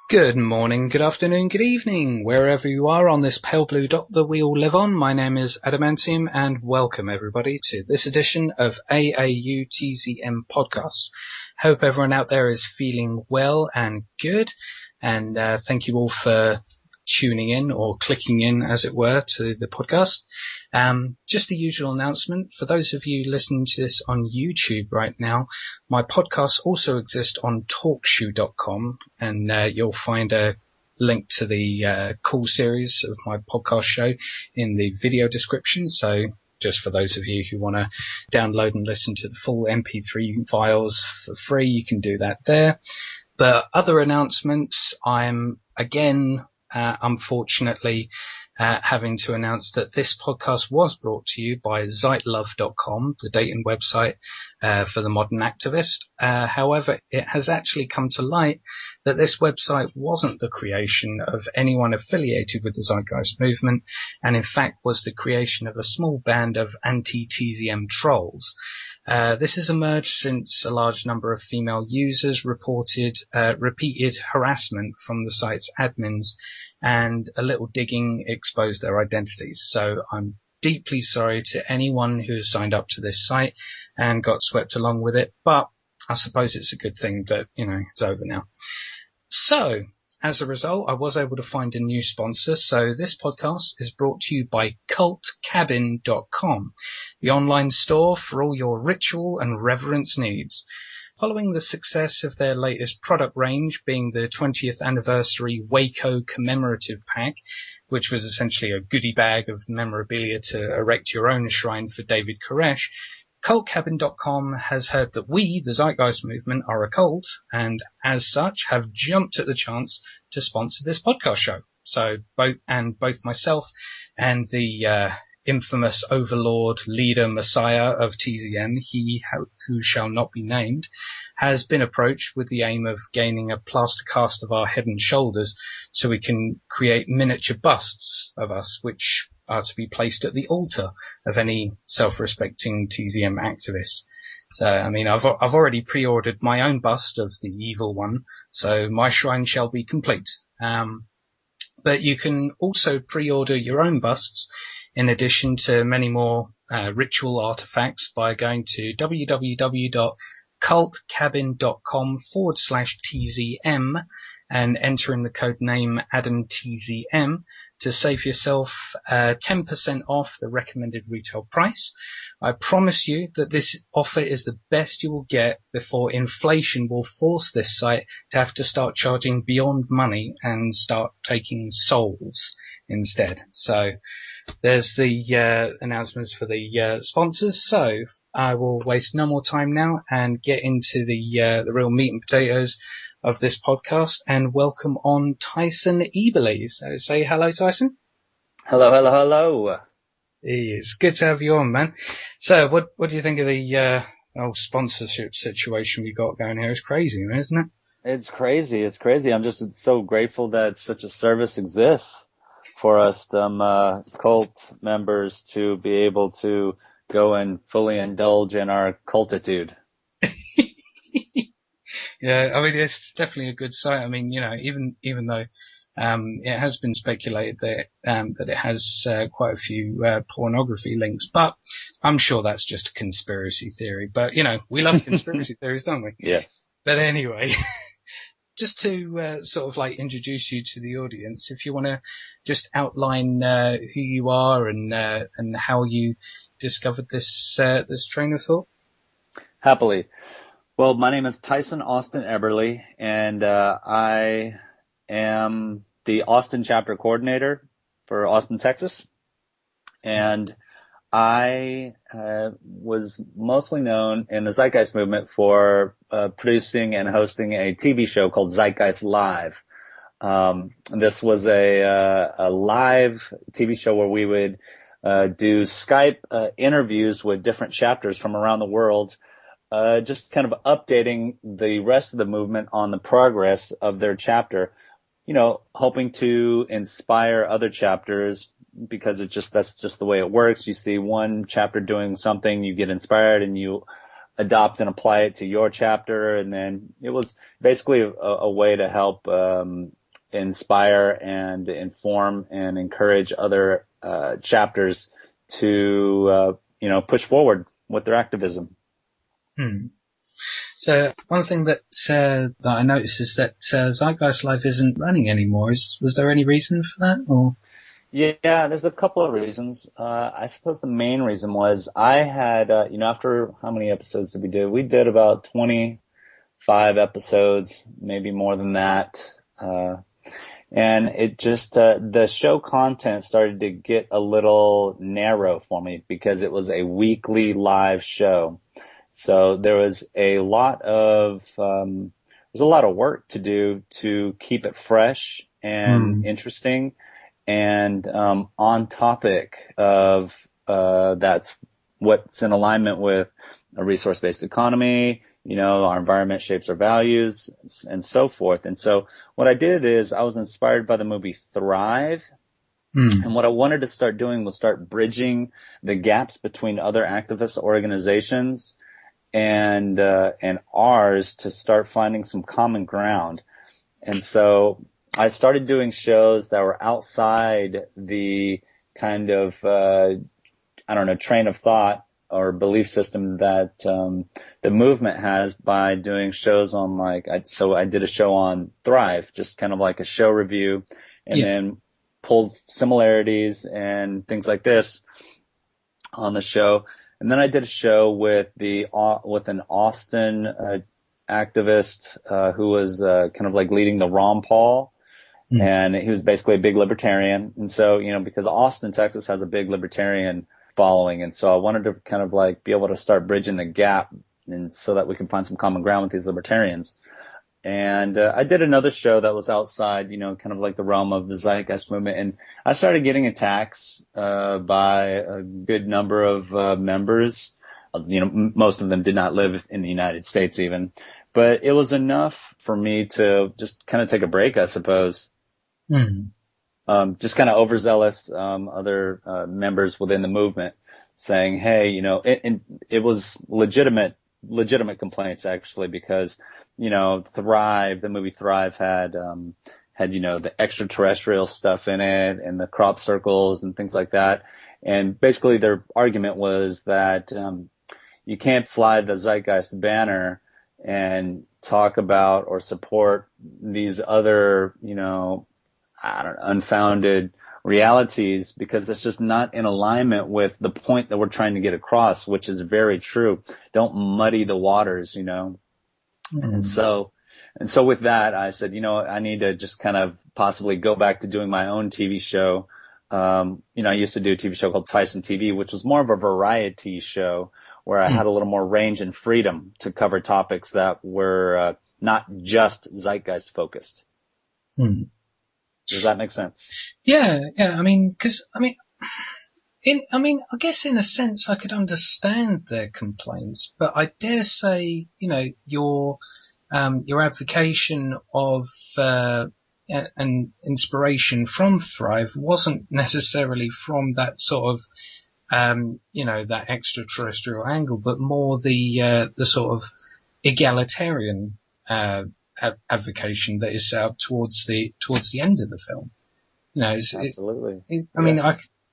Good morning, good afternoon, good evening, wherever you are on this pale blue dot that we all live on. My name is Adamantium, and welcome everybody to this edition of AAU TZM Podcasts. Hope everyone out there is feeling well and good, and thank you all for tuning in or clicking in, as it were, to the podcast. Just the usual announcement. For those of you listening to this on YouTube right now, my podcasts also exist on talkshoe.com, and you'll find a link to the call series of my podcast show in the video description. So just for those of you who want to download and listen to the full MP3 files for free, you can do that there. But other announcements, I'm again unfortunately having to announce that this podcast was brought to you by zeitlove.com, the dating website for the modern activist. However, it has actually come to light that this website wasn't the creation of anyone affiliated with the Zeitgeist movement, and in fact was the creation of a small band of anti-TZM trolls. This has emerged since a large number of female users reported repeated harassment from the site's admins, and a little digging exposed their identities. So I'm deeply sorry to anyone who has signed up to this site and got swept along with it, but I suppose it's a good thing that, it's over now. So, as a result, I was able to find a new sponsor. So this podcast is brought to you by cultcabin.com, the online store for all your ritual and reverence needs. Following the success of their latest product range, being the 20th anniversary Waco commemorative pack, which was essentially a goodie bag of memorabilia to erect your own shrine for David Koresh, cultcabin.com has heard that we, the Zeitgeist movement, are a cult, and as such have jumped at the chance to sponsor this podcast show. So both myself and the infamous overlord, leader, messiah of TZM, he who shall not be named, has been approached with the aim of gaining a plaster cast of our head and shoulders so we can create miniature busts of us, which are to be placed at the altar of any self-respecting TZM activists. So, I've already pre-ordered my own bust of the evil one, so my shrine shall be complete. But you can also pre-order your own busts in addition to many more ritual artifacts by going to www.cultcabin.com/TZM and entering the code name AdamTZM to save yourself 10% off the recommended retail price. I promise you that this offer is the best you will get before inflation will force this site to have to start charging beyond money and start taking souls instead. So there's the announcements for the sponsors. So I will waste no more time now and get into the real meat and potatoes of this podcast and welcome on Tyson Eberly. So say hello, Tyson. Hello, hello, hello. It's good to have you on, man. So what do you think of the sponsorship situation we got going here? It's crazy, isn't it? It's crazy. I'm just so grateful that such a service exists for us cult members to be able to go and fully indulge in our cultitude. Yeah, it's definitely a good site. Even though it has been speculated that it has quite a few pornography links, but I'm sure that's just a conspiracy theory. But we love conspiracy theories, don't we? Yes. But anyway, just to introduce you to the audience, if you want to just outline who you are and how you discovered this train of thought. Happily. Well, my name is Tyson Austin Eberly, and I am the Austin chapter coordinator for Austin, Texas. And I was mostly known in the Zeitgeist movement for producing and hosting a TV show called Zeitgeist Live. This was a live TV show where we would do Skype interviews with different chapters from around the world, just kind of updating the rest of the movement on the progress of their chapter, hoping to inspire other chapters, because that's just the way it works. You see one chapter doing something, you get inspired, and you adopt and apply it to your chapter. And then it was basically a way to help inspire and inform and encourage other chapters to push forward with their activism. So one thing that I noticed is that Zeitgeist Live isn't running anymore. Was there any reason for that? Or? Yeah, there's a couple of reasons. I suppose the main reason was I had, after how many episodes did we do? We did about 25 episodes, maybe more than that. And it just, the show content started to get a little narrow for me because it was a weekly live show. So there was a lot of work to do to keep it fresh and interesting and on topic of that's what's in alignment with a resource-based economy, our environment shapes our values, and so forth. And so what I did is I was inspired by the movie Thrive. And what I wanted to start doing was start bridging the gaps between other activist organizations and ours to start finding some common ground. And so I started doing shows that were outside the kind of, train of thought or belief system that the movement has by doing shows on I did a show on Thrive, just kind of like a show review, and then pulled similarities and things like this on the show. And then I did a show with an Austin activist who was kind of like leading the Ron Paul, and he was basically a big libertarian. And so, because Austin, Texas has a big libertarian following, and so I wanted to kind of like be able to start bridging the gap, and so that we can find some common ground with these libertarians. And I did another show that was outside, kind of like the realm of the Zeitgeist movement. And I started getting attacks by a good number of members. Most of them did not live in the United States even. But it was enough for me to just kind of take a break, I suppose. Just kind of overzealous other members within the movement saying, hey, it was legitimate complaints, actually, because the movie Thrive had the extraterrestrial stuff in it and the crop circles and things like that. And basically their argument was that you can't fly the Zeitgeist banner and talk about or support these other, unfounded realities, because it's just not in alignment with the point that we're trying to get across, which is very true. Don't muddy the waters, And so with that, I said, I need to just kind of possibly go back to doing my own TV show. I used to do a TV show called Tyson TV, which was more of a variety show where I had a little more range and freedom to cover topics that were not just zeitgeist focused. Does that make sense? Yeah. I guess in a sense I could understand their complaints, but I dare say, your advocation of an inspiration from Thrive wasn't necessarily from that sort of that extraterrestrial angle, but more the sort of egalitarian advocation that is set up towards the end of the film. Absolutely.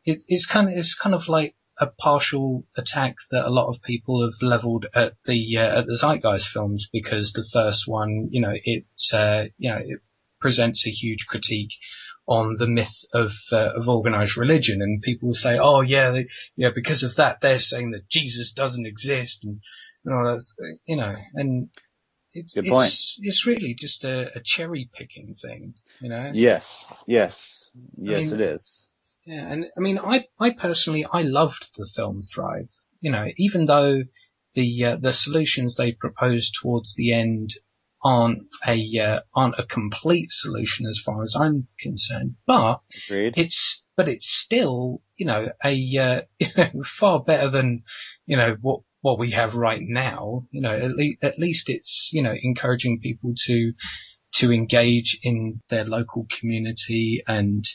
It's kind of like a partial attack that a lot of people have leveled at the Zeitgeist films, because the first one, it presents a huge critique on the myth of organized religion, and people will say, oh yeah, because of that they're saying that Jesus doesn't exist, and that's and it's really just a cherry picking thing, Yes, it is. Yeah, and I personally loved the film Thrive. Even though the solutions they proposed towards the end aren't a complete solution as far as I'm concerned, but Agreed. it's still far better than what we have right now. At least it's encouraging people to engage in their local community and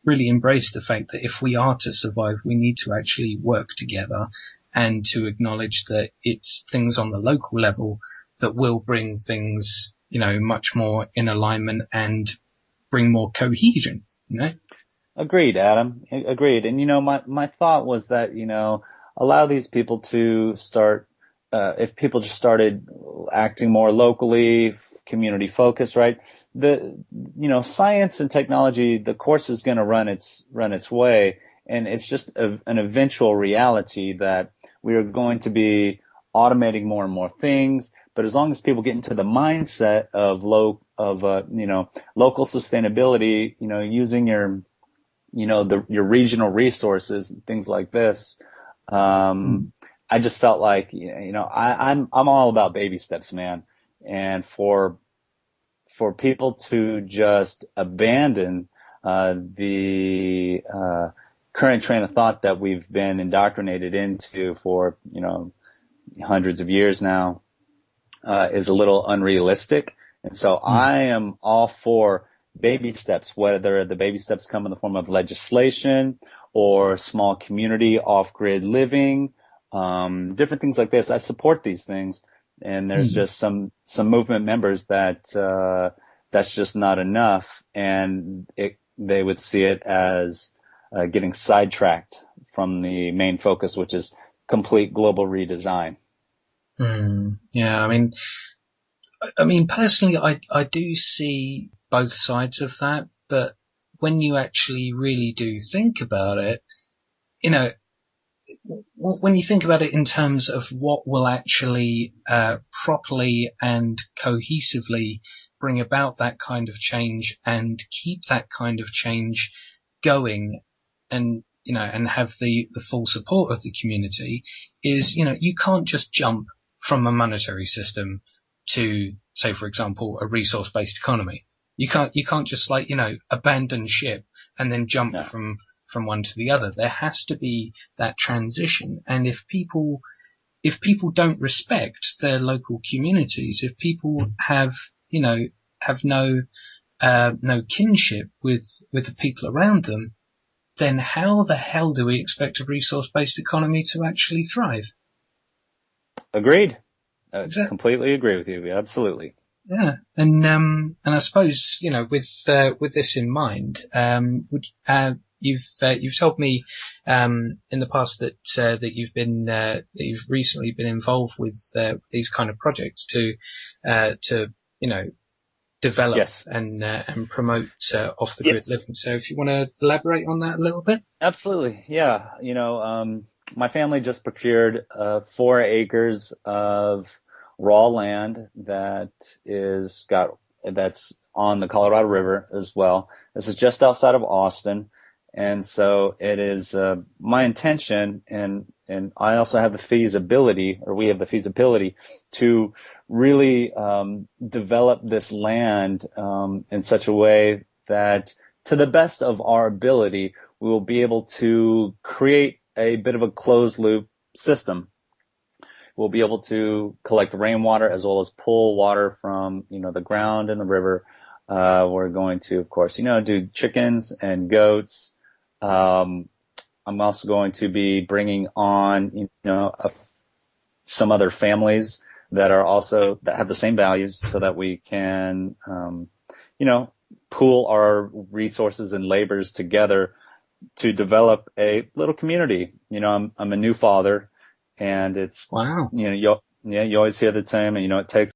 really embrace the fact that if we are to survive, we need to actually work together and to acknowledge that it's things on the local level that will bring things, much more in alignment and bring more cohesion, Agreed, Adam. Agreed. And, my thought was that, allow these people to start, if people just started acting more locally, community focused, right? Science and technology, the course is going to run its way. And it's just an eventual reality that we are going to be automating more and more things. But as long as people get into the mindset of local sustainability, using your regional resources and things like this, I just felt like, I'm all about baby steps, man. And for people to just abandon the current train of thought that we've been indoctrinated into for, hundreds of years now, is a little unrealistic. And so I am all for baby steps, whether the baby steps come in the form of legislation or small community off-grid living, different things like this. I support these things. And there's just some movement members that that's just not enough. And they would see it as getting sidetracked from the main focus, which is complete global redesign. Yeah, I mean, personally, I do see both sides of that, but when you actually really do think about it, when you think about it in terms of what will actually properly and cohesively bring about that kind of change and keep that kind of change going, and and have the full support of the community, is you can't just jump from a monetary system to, say, for example, a resource-based economy. You can't just abandon ship and then jump from one to the other. There has to be that transition. And if people don't respect their local communities, if people have no kinship with the people around them, then how the hell do we expect a resource-based economy to actually thrive? Agreed. Completely agree with you. Absolutely. Yeah, and I suppose with this in mind, you've told me in the past that you've recently been involved with these kind of projects to develop and promote off the grid living. So if you want to elaborate on that a little bit. Absolutely. Yeah. My family just procured 4 acres of raw land that's on the Colorado River as well. This is just outside of Austin. And so it is my intention, and I also have the feasibility, or we have the feasibility, to really develop this land in such a way that, to the best of our ability, we will be able to create a bit of a closed loop system. We'll be able to collect rainwater as well as pull water from, the ground and the river. We're going to, of course, do chickens and goats. I'm also going to be bringing on, some other families that have the same values, so that we can, pool our resources and labors together to develop a little community. I'm a new father, and it's, wow. You always hear the term, it takes